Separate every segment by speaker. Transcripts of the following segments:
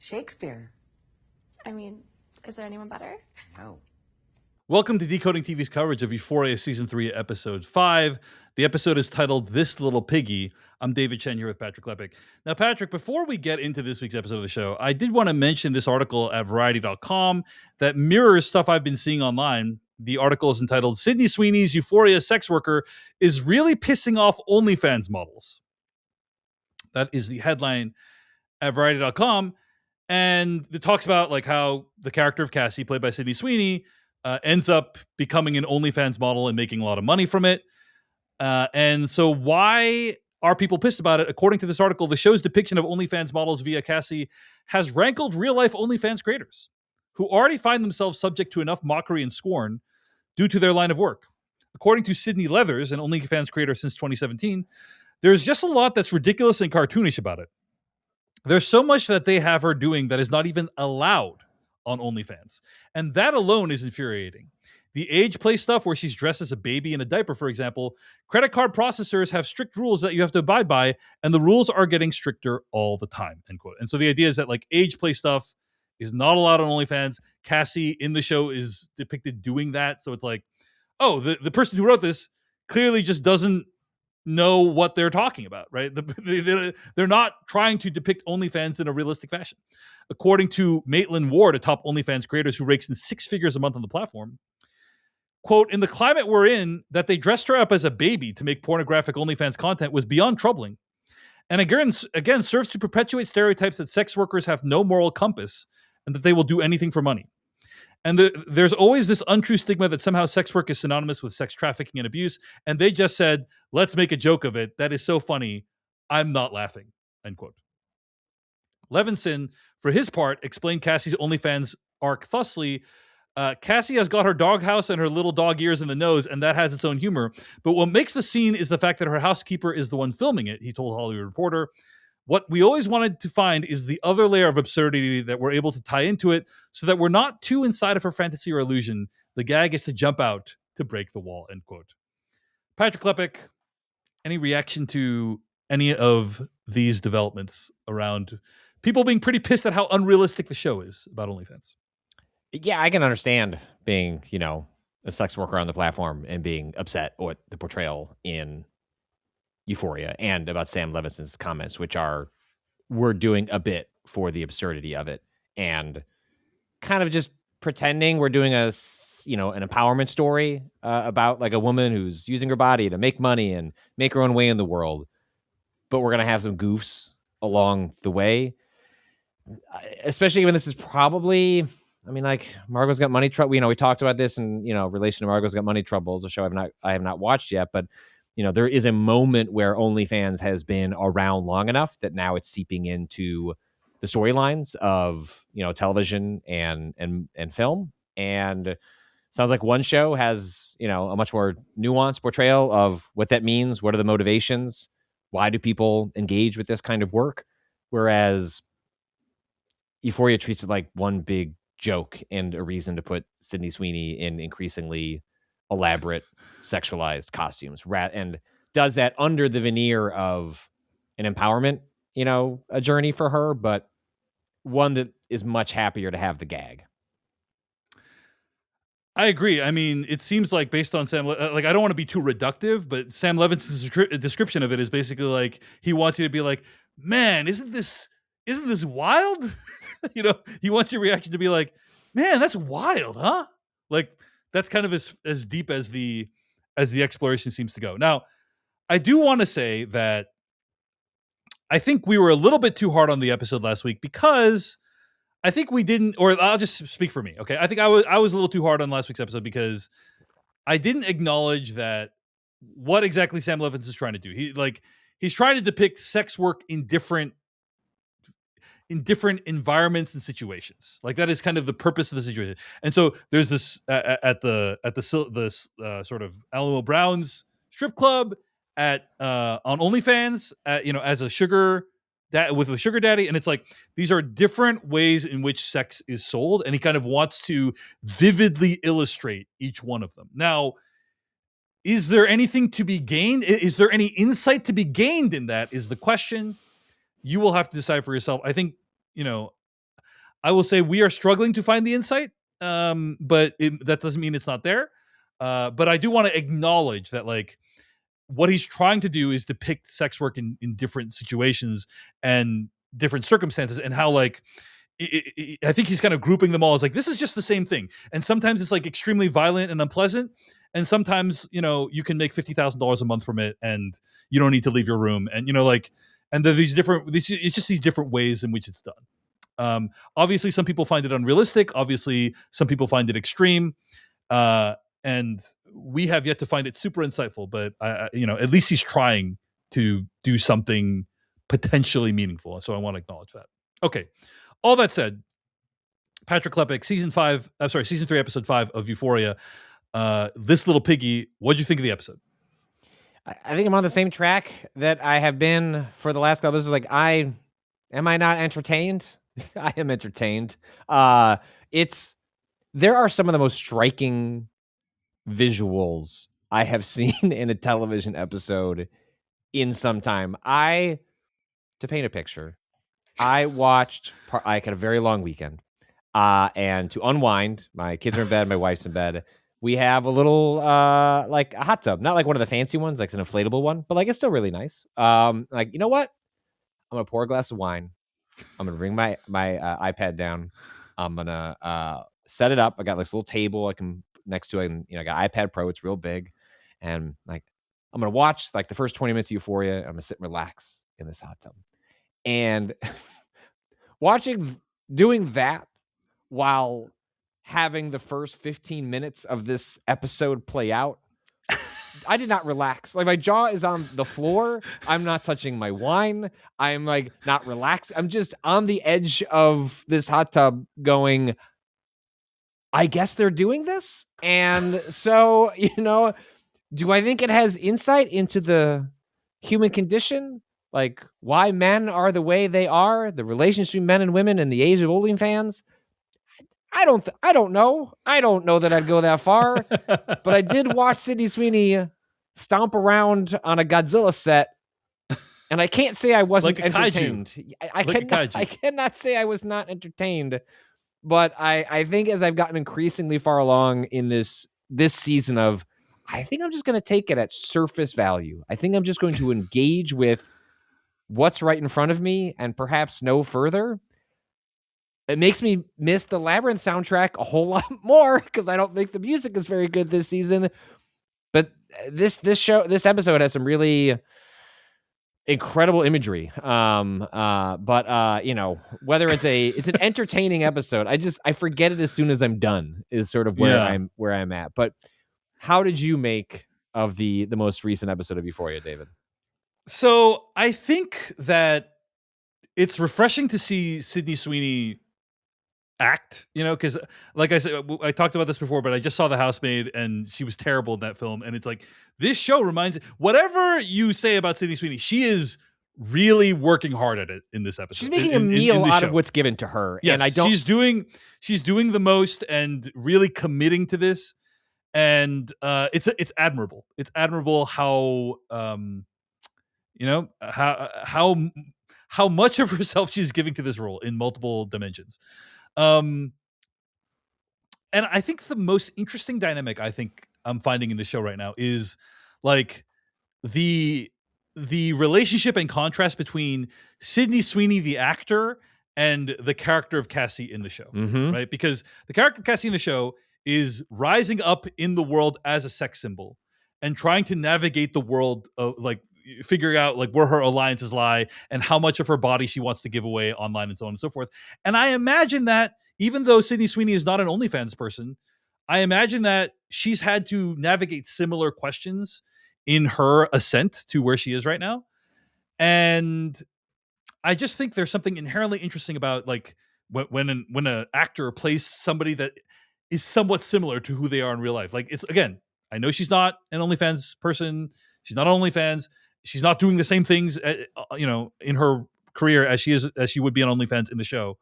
Speaker 1: Shakespeare.
Speaker 2: I mean, is there anyone better?
Speaker 1: No.
Speaker 3: Welcome to Decoding TV's coverage of Euphoria Season 3, Episode 5. The episode is titled This Little Piggy. I'm David Chen here with Patrick Klepek. Now, Patrick, before we get into this week's episode of the show, I did want to mention this article at Variety.com that mirrors stuff I've been seeing online. The article is entitled Sydney Sweeney's Euphoria Sex Worker is Really Pissing Off OnlyFans Models. That is the headline at Variety.com. And it talks about like how the character of Cassie, played by Sydney Sweeney, ends up becoming an OnlyFans model and making a lot of money from it. And so why are people pissed about it? According to this article, the show's depiction of OnlyFans models via Cassie has rankled real-life OnlyFans creators who already find themselves subject to enough mockery and scorn due to their line of work. According to Sydney Leathers, an OnlyFans creator since 2017, there's just a lot that's ridiculous and cartoonish about it. There's so much that they have her doing that is not even allowed on OnlyFans. And that alone is infuriating. The age play stuff where she's dressed as a baby in a diaper, for example, credit card processors have strict rules that you have to abide by, and the rules are getting stricter all the time, end quote. And so the idea is that like age play stuff is not allowed on OnlyFans. Cassie in the show is depicted doing that. So it's like, oh, the person who wrote this clearly just doesn't know what they're talking about, right? They're not trying to depict OnlyFans in a realistic fashion. According to Maitland Ward, a top OnlyFans creator who rakes in six figures a month on the platform, quote, in the climate we're in, that they dressed her up as a baby to make pornographic OnlyFans content was beyond troubling. And again serves to perpetuate stereotypes that sex workers have no moral compass and that they will do anything for money. And there's always this untrue stigma that somehow sex work is synonymous with sex trafficking and abuse. And they just said, let's make a joke of it. That is so funny. I'm not laughing, end quote. Levinson, for his part, explained Cassie's OnlyFans arc thusly. Cassie has got her doghouse and her little dog ears in the nose, and that has its own humor. But what makes the scene is the fact that her housekeeper is the one filming it, he told Hollywood Reporter. What we always wanted to find is the other layer of absurdity that we're able to tie into it so that we're not too inside of her fantasy or illusion. The gag is to jump out to break the wall, end quote. Patrick Klepek, any reaction to any of these developments around people being pretty pissed at how unrealistic the show is about OnlyFans?
Speaker 4: Yeah, I can understand being, a sex worker on the platform and being upset with the portrayal in Euphoria and about Sam Levinson's comments, which are, we're doing a bit for the absurdity of it and kind of just pretending we're doing an empowerment story about like a woman who's using her body to make money and make her own way in the world. But we're going to have some goofs along the way, especially when this is probably, Margot's Got Money Trouble. We talked about this in, relation to Margot's Got Money Troubles, a show I have not watched yet, but there is a moment where OnlyFans has been around long enough that now it's seeping into the storylines of, television and film. And sounds like one show has, a much more nuanced portrayal of what that means. What are the motivations? Why do people engage with this kind of work? Whereas Euphoria treats it like one big joke and a reason to put Sydney Sweeney in increasingly elaborate sexualized costumes and does that under the veneer of an empowerment, a journey for her, but one that is much happier to have the gag.
Speaker 3: I agree. I mean, it seems like based on Sam, I don't want to be too reductive, but Sam Levinson's description of it is basically like he wants you to be like, man, isn't this wild? He wants your reaction to be like, man, that's wild, huh? Like that's kind of as deep as the exploration seems to go. Now, I do want to say that I think we were a little bit too hard on the episode last week because I think we didn't, or I'll just speak for me, okay? I think I was a little too hard on last week's episode because I didn't acknowledge that what exactly Sam Levinson is trying to do. He's trying to depict sex work in different environments and situations. Like that is kind of the purpose of the situation. And so there's this at the sort of Alamo Brown's strip club on OnlyFans, as a sugar with a sugar daddy, and it's like these are different ways in which sex is sold, and he kind of wants to vividly illustrate each one of them. Now, is there anything to be gained? Is there any insight to be gained in that? Is the question. You will have to decide for yourself. I think, I will say we are struggling to find the insight, but that doesn't mean it's not there. But I do want to acknowledge that, like, what he's trying to do is depict sex work in different situations and different circumstances, and how, like, I think he's kind of grouping them all as like, this is just the same thing. And sometimes it's like extremely violent and unpleasant. And sometimes, you can make $50,000 a month from it and you don't need to leave your room. And, like, and there's it's just these different ways in which it's done. Obviously some people find it unrealistic. Obviously some people find it extreme. And we have yet to find it super insightful, but at least he's trying to do something potentially meaningful. So I want to acknowledge that. Okay. All that said, Patrick Klepek, season 3, episode 5 of Euphoria. This little piggy. What'd you think of the episode?
Speaker 4: I think I'm on the same track that I have been for the last couple. This is like, am I not entertained? I am entertained. There are some of the most striking visuals I have seen in a television episode in some time. To paint a picture, I had a very long weekend, and to unwind, my kids are in bed, my wife's in bed. We have a little like a hot tub, not like one of the fancy ones, like an inflatable one, but like it's still really nice. Like, you know what? I'm gonna pour a glass of wine. I'm gonna bring my iPad down. I'm gonna set it up. I got this little table I can next to it, and I got iPad Pro. It's real big, and like I'm gonna watch like the first 20 minutes of Euphoria. I'm gonna sit and relax in this hot tub, and doing that while having the first 15 minutes of this episode play out. I did not relax. Like, my jaw is on the floor. I'm not touching my wine. I'm like not relaxed. I'm just on the edge of this hot tub going, I guess they're doing this. And so, do I think it has insight into the human condition? Like, why men are the way they are, the relationship between men and women in the age of OnlyFans? I don't know. I don't know that I'd go that far, but I did watch Sydney Sweeney stomp around on a Godzilla set, and I can't say I wasn't
Speaker 3: like
Speaker 4: entertained. I cannot say I was not entertained, but I think as I've gotten increasingly far along in this season of, I think I'm just going to take it at surface value. I think I'm just going to engage with what's right in front of me and perhaps no further. It makes me miss the Labyrinth soundtrack a whole lot more because I don't think the music is very good this season. But this episode has some really incredible imagery. Whether it's an entertaining episode, I forget it as soon as I'm done is sort of where I'm at. But how did you make of the most recent episode of Euphoria, David?
Speaker 3: So I think that it's refreshing to see Sydney Sweeney act, because like I said, I talked about this before, but I just saw The Housemaid and she was terrible in that film. And it's like, this show reminds, whatever you say about Sydney Sweeney, she is really working hard at it in this episode.
Speaker 4: She's making a meal out of what's given to her.
Speaker 3: Yes,
Speaker 4: and
Speaker 3: she's doing the most and really committing to this. And it's admirable. It's admirable how how much of herself she's giving to this role in multiple dimensions. And I think the most interesting dynamic I think I'm finding in the show right now is like the relationship and contrast between Sydney Sweeney, the actor, and the character of Cassie in the show, right? Because the character of Cassie in the show is rising up in the world as a sex symbol and trying to navigate the world of like figuring out like where her alliances lie and how much of her body she wants to give away online and so on and so forth. And I imagine that even though Sydney Sweeney is not an OnlyFans person, I imagine that she's had to navigate similar questions in her ascent to where she is right now. And I just think there's something inherently interesting about like when an actor plays somebody that is somewhat similar to who they are in real life. Like, it's, again, I know she's not an OnlyFans person. She's not on OnlyFans. She's not doing the same things, in her career as she would be on OnlyFans in the show.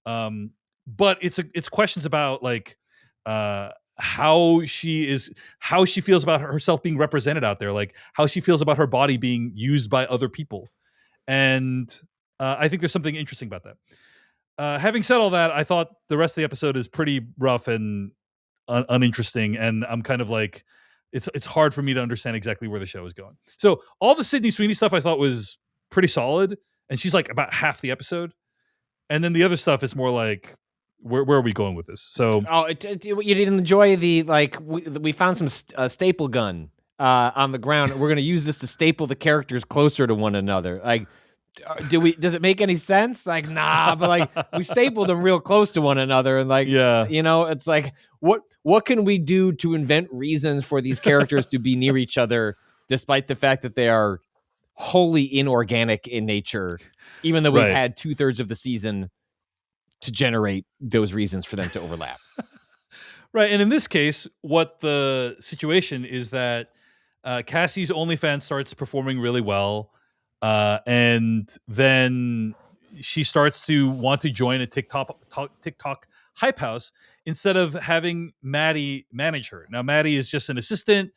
Speaker 3: But it's questions about like how she feels about herself being represented out there, like how she feels about her body being used by other people, and I think there's something interesting about that. Having said all that, I thought the rest of the episode is pretty rough and uninteresting, and I'm kind of like, it's hard for me to understand exactly where the show is going. So all the Sydney Sweeney stuff I thought was pretty solid, and she's like about half the episode, and then the other stuff is more like, where are we going with this? So
Speaker 4: you didn't enjoy the we found some staple gun on the ground. We're gonna use this to staple the characters closer to one another. Like, does it make any sense? Like, nah, but like we stapled them real close to one another, and like,
Speaker 3: yeah,
Speaker 4: it's like, what can we do to invent reasons for these characters to be near each other, despite the fact that they are wholly inorganic in nature, even though we've had 2/3 of the season to generate those reasons for them to overlap.
Speaker 3: Right. And in this case, what the situation is that Cassie's OnlyFans starts performing really well. And then she starts to want to join a TikTok hype house instead of having Maddy manage her. Now, Maddy is just an assistant,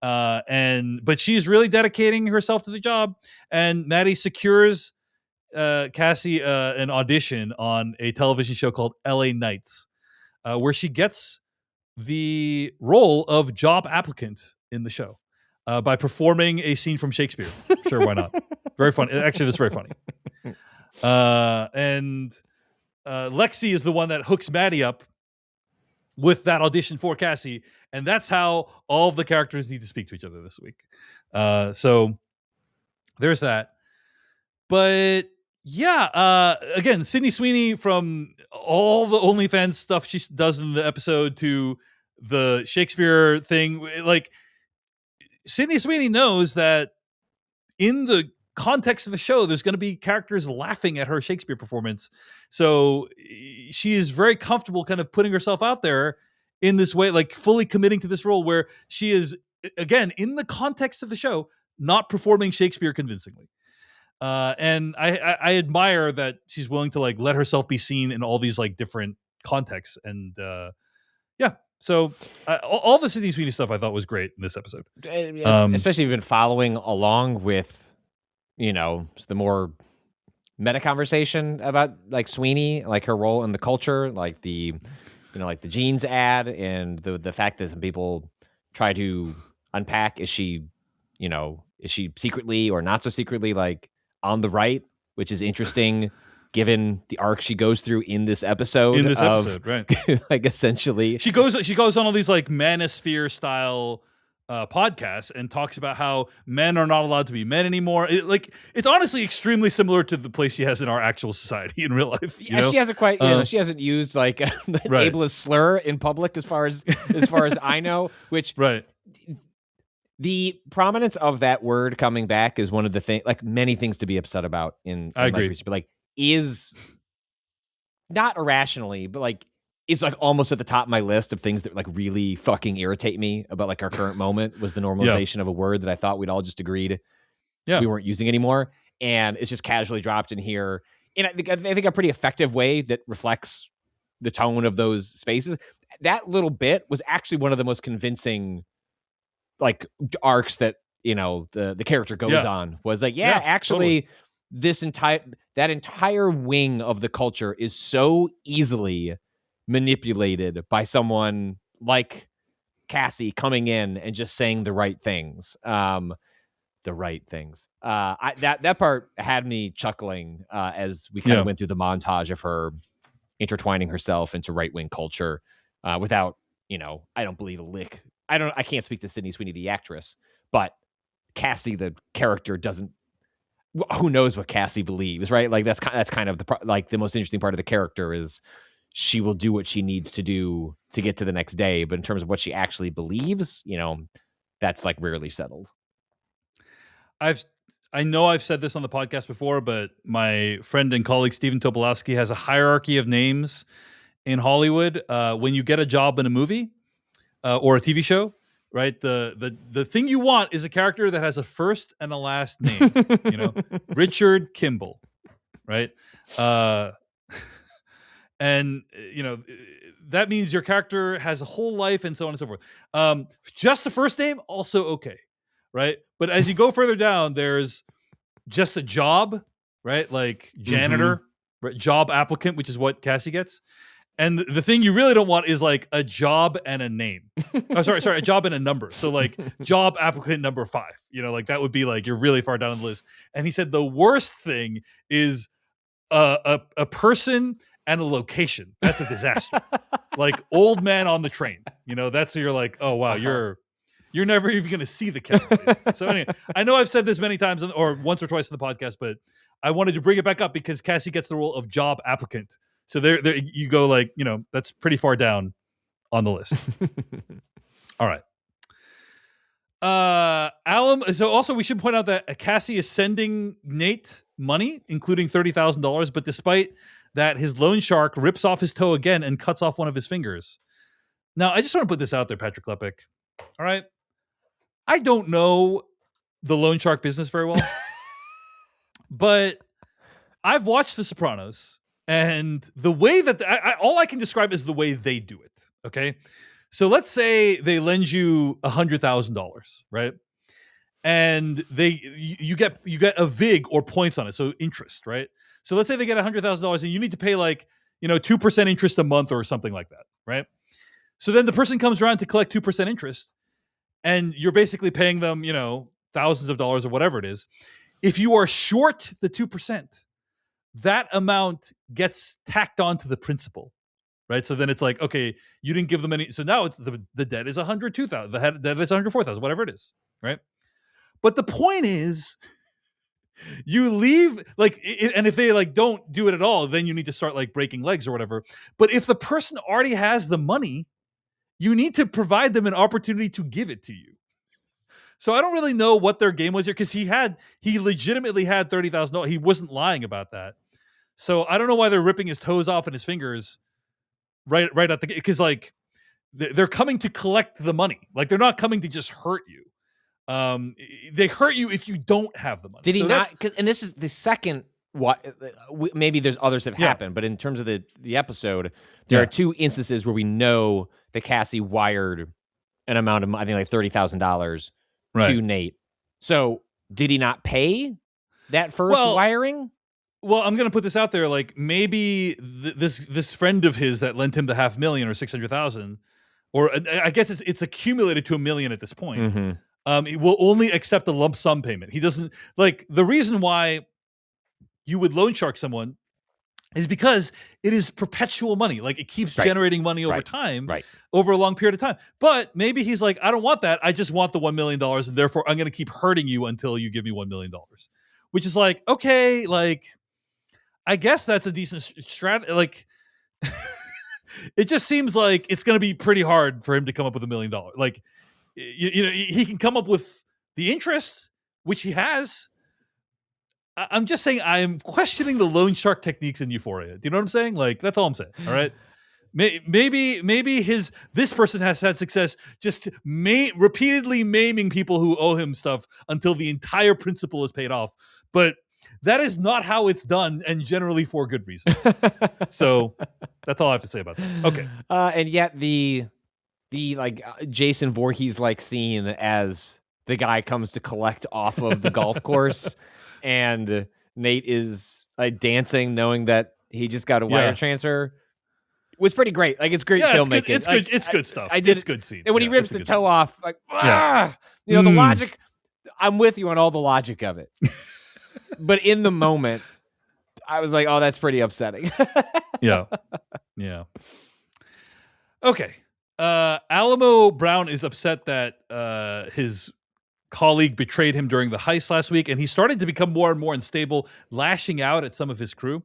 Speaker 3: but she's really dedicating herself to the job. And Maddy secures Cassie an audition on a television show called LA Nights, where she gets the role of job applicant in the show by performing a scene from Shakespeare. Sure, why not? Very funny. Actually, that's very funny. And Lexi is the one that hooks Maddy up with that audition for Cassie, and that's how all of the characters need to speak to each other this week. So there's that. But yeah, again, Sydney Sweeney, from all the OnlyFans stuff she does in the episode to the Shakespeare thing, like, Sydney Sweeney knows that in the context of the show, there's going to be characters laughing at her Shakespeare performance. So she is very comfortable kind of putting herself out there in this way, like fully committing to this role where she is, again, in the context of the show, not performing Shakespeare convincingly. And I admire that she's willing to like let herself be seen in all these like different contexts. And yeah, so all the Sydney Sweeney stuff I thought was great in this episode.
Speaker 4: Especially if you've been following along with, the more meta conversation about like Sweeney, like her role in the culture, like the, like the jeans ad, and the fact that some people try to unpack, is she secretly or not so secretly like on the right, which is interesting given the arc she goes through in this episode. Right? Like, essentially,
Speaker 3: she goes on all these like manosphere style podcasts and talks about how men are not allowed to be men anymore. It's honestly extremely similar to the place she has in our actual society in real life.
Speaker 4: She hasn't quite, she hasn't used like an ableist slur in public as far as I know. Which the prominence of that word coming back is one of the things, like many things to be upset about I agree. But like, is not irrationally, but like, is like almost at the top of my list of things that like really fucking irritate me about like our current moment, was the normalization of a word that I thought we'd all just agreed we weren't using anymore. And it's just casually dropped in here. And I think a pretty effective way that reflects the tone of those spaces. That little bit was actually one of the most convincing like arcs that, the character goes on, was like, actually totally. That entire wing of the culture is so easily manipulated by someone like Cassie coming in and just saying the right things. That part had me chuckling as we kind of went through the montage of her intertwining herself into right-wing culture without, I don't believe a lick. I can't speak to Sydney Sweeney, the actress, but Cassie, the character, doesn't. Who knows what Cassie believes, right? Like that's kind of the most interesting part of the character is she will do what she needs to do to get to the next day. But in terms of what she actually believes, that's like rarely settled.
Speaker 3: I know I've said this on the podcast before, but my friend and colleague Stephen Tobolowsky has a hierarchy of names in Hollywood. When you get a job in a movie or a TV show, right? The thing you want is a character that has a first and a last name. Richard Kimball, right? And that means your character has a whole life and so on and so forth. Just the first name, also okay, right? But as you go further down, there's just a job, right? Like janitor, job applicant, which is what Cassie gets. And the thing you really don't want is like a job and a name. Oh, sorry, a job and a number. So like job applicant number 5. Like that would be like you're really far down the list. And he said the worst thing is a person and a location. That's a disaster. Like old man on the train. That's you're like, oh wow, you're never even going to see the camera. So anyway, I know I've said this many times or once or twice in the podcast, but I wanted to bring it back up because Cassie gets the role of job applicant. So there you go, like, that's pretty far down on the list. All right. So also we should point out that Cassie is sending Nate money, including $30,000, but despite that, his loan shark rips off his toe again and cuts off one of his fingers. Now, I just want to put this out there, Patrick Klepek. All right. I don't know the loan shark business very well, but I've watched The Sopranos. And the way that all I can describe is the way they do it. Okay, so let's say they lend you $100,000, right? And you get a vig or points on it, so interest, right? So let's say they get $100,000 and you need to pay like 2% interest a month or something like that, right? So then the person comes around to collect 2% interest, and you're basically paying them thousands of dollars or whatever it is. If you are short the 2%. That amount gets tacked on to the principal, right? So then it's like, okay, you didn't give them any. So now it's the debt is $102,000. The debt is $104,000, whatever it is, right? But the point is, you leave and if they like don't do it at all, then you need to start like breaking legs or whatever. But if the person already has the money, you need to provide them an opportunity to give it to you. So I don't really know what their game was here because he legitimately had $30,000. He wasn't lying about that. So I don't know why they're ripping his toes off and his fingers right at the because like they're coming to collect the money. Like they're not coming to just hurt you. They hurt you if you don't have the money.
Speaker 4: Did he not? And this is the second. What maybe there's others have happened, but in terms of the episode, there are 2 instances where we know that Cassie wired an amount of I think like $30,000 to Nate. So did he not pay that first wiring?
Speaker 3: Well, I'm going to put this out there. Like maybe this friend of his that lent him the $500,000 or $600,000, or I guess it's accumulated to $1 million at this point. Mm-hmm. He will only accept a lump sum payment. He doesn't like the reason why you would loan shark someone is because it is perpetual money. Like it keeps generating money over time, over a long period of time. But maybe he's like, I don't want that. I just want the $1 million, and therefore I'm going to keep hurting you until you give me $1 million. Which is like, okay, like. I guess that's a decent strategy. Like, it just seems like it's going to be pretty hard for him to come up with $1 million. Like, he can come up with the interest, which he has. I'm just saying I'm questioning the loan shark techniques in Euphoria. Do you know what I'm saying? Like, that's all I'm saying. All right. Maybe this person has had success just repeatedly maiming people who owe him stuff until the entire principal is paid off. But that is not how it's done, and generally for good reason. So that's all I have to say about that. Okay.
Speaker 4: And yet the like Jason Voorhees like scene as the guy comes to collect off of the golf course, and Nate is like dancing, knowing that he just got a wire transfer. Was pretty great. Like it's great filmmaking.
Speaker 3: It's good. It's good stuff. It's good scene.
Speaker 4: And when he rips the toe off, like the logic. I'm with you on all the logic of it. But in the moment, I was like, oh, that's pretty upsetting.
Speaker 3: Yeah. Okay. Alamo Brown is upset that his colleague betrayed him during the heist last week, and he started to become more and more unstable, lashing out at some of his crew.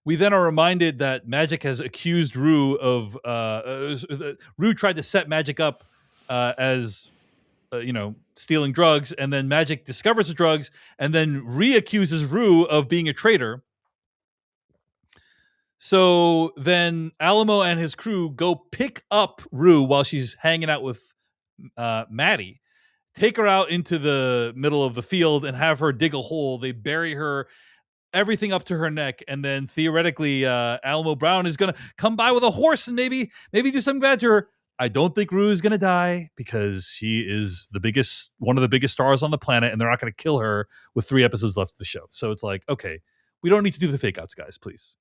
Speaker 3: We then are reminded that Magic has accused Rue of... Rue tried to set Magic up as... stealing drugs, and then Magic discovers the drugs and then reaccuses Rue of being a traitor. So then Alamo and his crew go pick up Rue while she's hanging out with Maddy, take her out into the middle of the field and have her dig a hole. They bury her, everything up to her neck, and then theoretically Alamo Brown is going to come by with a horse and maybe do something bad to her. I don't think Rue is going to die because she is one of the biggest stars on the planet, and they're not going to kill her with 3 episodes left of the show. So it's like, okay, we don't need to do the fake outs, guys, please.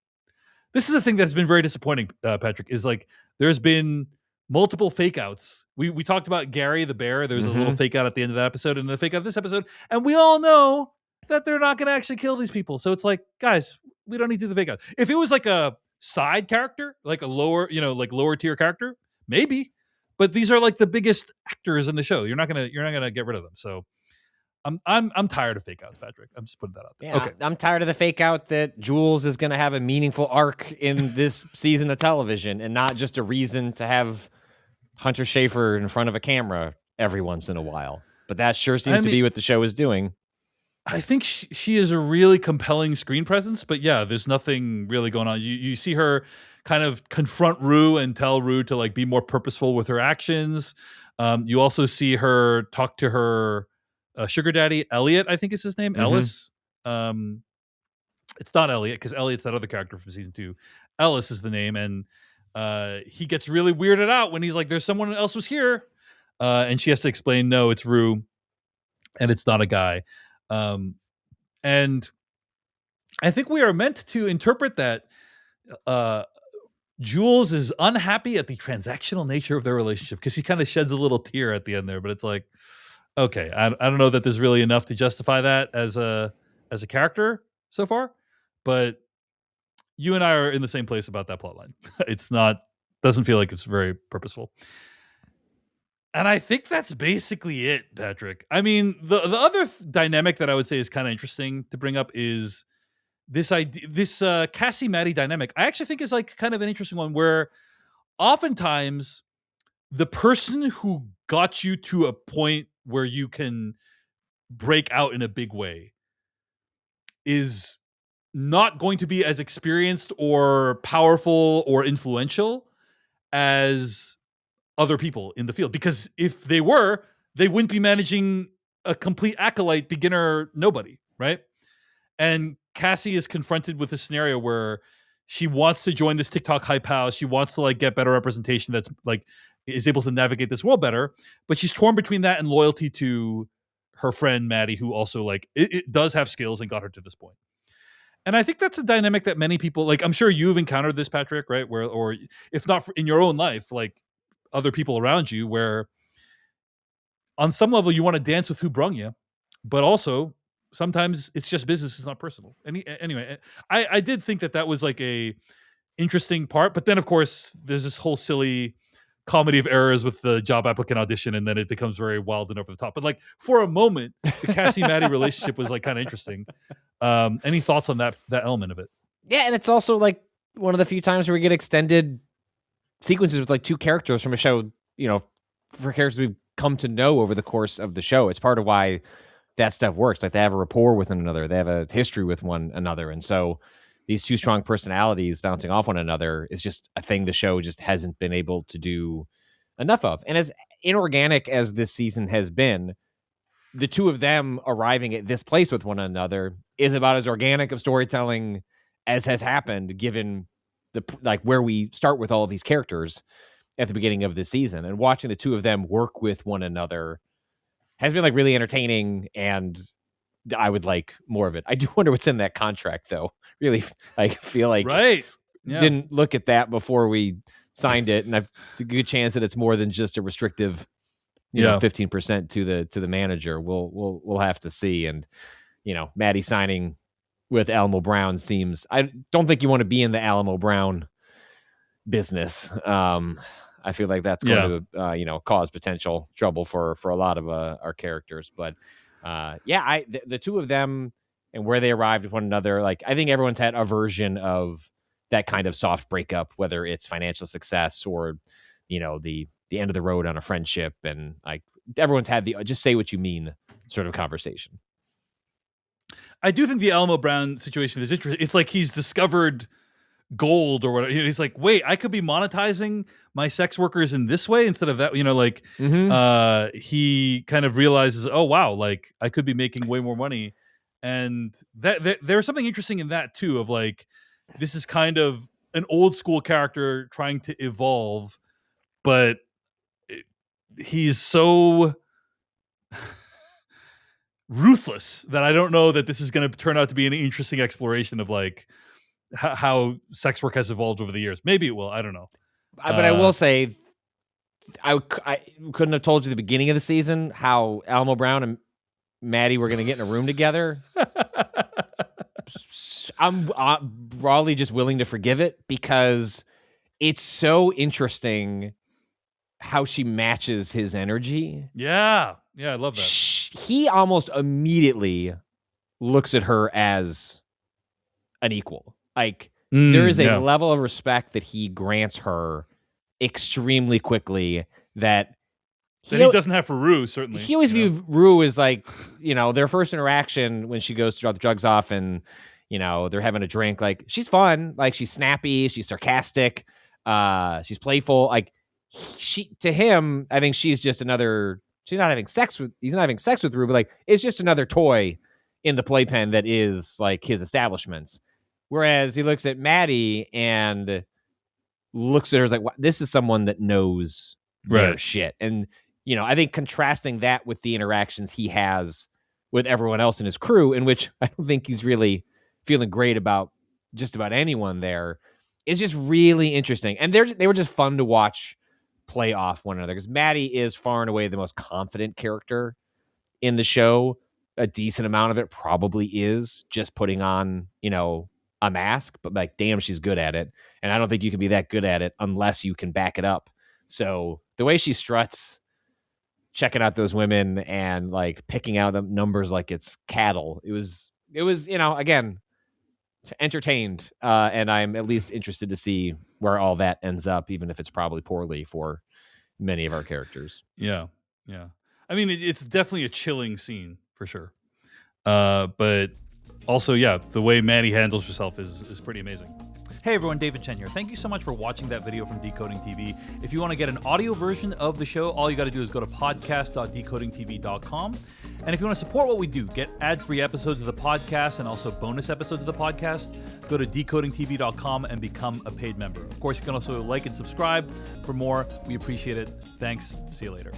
Speaker 3: This is a thing that's been very disappointing, Patrick, is like there's been multiple fake outs. We talked about Gary the bear. There's a little fake out at the end of that episode and the fake out this episode. And we all know that they're not going to actually kill these people. So it's like, guys, we don't need to do the fake out. If it was like a side character, like a lower, like lower tier character, maybe. But these are like the biggest actors in the show. You're not gonna get rid of them. So I'm tired of fake outs, Patrick. I'm just putting that out there.
Speaker 4: Yeah,
Speaker 3: Okay.
Speaker 4: I'm tired of the fake out that Jules is going to have a meaningful arc in this season of television and not just a reason to have Hunter Schafer in front of a camera every once in a while. But that sure seems to be what the show is doing.
Speaker 3: I think she is a really compelling screen presence, but yeah, there's nothing really going on. You see her kind of confront Rue and tell Rue to like be more purposeful with her actions. You also see her talk to her sugar daddy, Elliot, I think is his name, Ellis. It's not Elliot because Elliot's that other character from season 2. Ellis is the name, and he gets really weirded out when he's like, "There's someone else was here," and she has to explain, "No, it's Rue, and it's not a guy." And I think we are meant to interpret that Jules is unhappy at the transactional nature of their relationship because he kind of sheds a little tear at the end there, but it's like, okay, I don't know that there's really enough to justify that as a character so far, but you and I are in the same place about that plotline. Doesn't feel like it's very purposeful. And I think that's basically it, Patrick. I mean, the other dynamic that I would say is kind of interesting to bring up is this idea, this Cassie Maddy dynamic. I actually think is like kind of an interesting one where oftentimes the person who got you to a point where you can break out in a big way is not going to be as experienced or powerful or influential as other people in the field, because if they were, they wouldn't be managing a complete acolyte beginner nobody, right? And Cassie is confronted with a scenario where she wants to join this TikTok hype house. She wants to like get better representation that's like is able to navigate this world better, but she's torn between that and loyalty to her friend Maddie, who also like it does have skills and got her to this point. And I think that's a dynamic that many people, like I'm sure you've encountered this, Patrick, right? Where, or if not in your own life, like other people around you, where on some level you want to dance with who brung you, but also sometimes it's just business, it's not personal. Anyway, I did think that was like a interesting part, but then of course there's this whole silly comedy of errors with the job applicant audition, and then it becomes very wild and over the top. But like for a moment, the Cassie Maddy relationship was like kind of interesting. Any thoughts on that element of it?
Speaker 4: Yeah, and it's also like one of the few times where we get extended sequences with like two characters from a show, for characters we've come to know over the course of the show. It's part of why that stuff works. Like they have a rapport with one another. They have a history with one another. And so these two strong personalities bouncing off one another is just a thing the show just hasn't been able to do enough of. And as inorganic as this season has been, the two of them arriving at this place with one another is about as organic of storytelling as has happened, given where we start with all of these characters at the beginning of this season. And watching the two of them work with one another has been like really entertaining, and I would like more of it. I do wonder what's in that contract, though. Really, I feel like didn't look at that before we signed it, and it's a good chance that it's more than just a restrictive, 15% to the manager. We'll have to see. And Maddie signing with Alamo Brown seems. I don't think you want to be in the Alamo Brown business. I feel like that's going to cause potential trouble for a lot of our characters. But the two of them and where they arrived with one another, like I think everyone's had a version of that kind of soft breakup, whether it's financial success or the end of the road on a friendship, and like everyone's had the just say what you mean sort of conversation.
Speaker 3: I do think the Alamo Brown situation is interesting. It's like he's discovered gold or whatever. He's like, wait, I could be monetizing my sex workers in this way instead of that. He kind of realizes, oh wow, like I could be making way more money, and that there's something interesting in that too. Of like, this is kind of an old school character trying to evolve, but he's so ruthless that I don't know that this is going to turn out to be an interesting exploration of like how sex work has evolved over the years. Maybe it will. I don't know.
Speaker 4: But I will say, I couldn't have told you the beginning of the season how Alamo Brown and Maddie were going to get in a room together. I'm broadly just willing to forgive it because it's so interesting how she matches his energy.
Speaker 3: Yeah, I love that.
Speaker 4: He almost immediately looks at her as an equal. Like, there is a level of respect that he grants her extremely quickly that
Speaker 3: he doesn't have for Rue, certainly.
Speaker 4: He always viewed Rue as like, their first interaction when she goes to drop the drugs off and, they're having a drink. Like, she's fun. Like, she's snappy. She's sarcastic. She's playful. Like, to him, I think she's just another, he's not having sex with Rue, but like, it's just another toy in the playpen that is like his establishments. Whereas he looks at Maddie and looks at her as like, this is someone that knows their shit. And, I think contrasting that with the interactions he has with everyone else in his crew, in which I don't think he's really feeling great about just about anyone there, is just really interesting. And they were just fun to watch play off one another, because Maddie is far and away the most confident character in the show. A decent amount of it probably is just putting on, a mask, but like, damn, she's good at it. And I don't think you can be that good at it unless you can back it up. So the way she struts, checking out those women and like picking out the numbers like it's cattle, it was, again, entertained. And I'm at least interested to see where all that ends up, even if it's probably poorly for many of our characters.
Speaker 3: Yeah. I mean, it's definitely a chilling scene for sure. But also, the way Maddie handles herself is pretty amazing. Hey everyone, David Chen here. Thank you so much for watching that video from Decoding TV. If you want to get an audio version of the show, all you got to do is go to podcast.decodingtv.com. And if you want to support what we do, get ad-free episodes of the podcast and also bonus episodes of the podcast, go to decodingtv.com and become a paid member. Of course, you can also like and subscribe for more. We appreciate it. Thanks. See you later.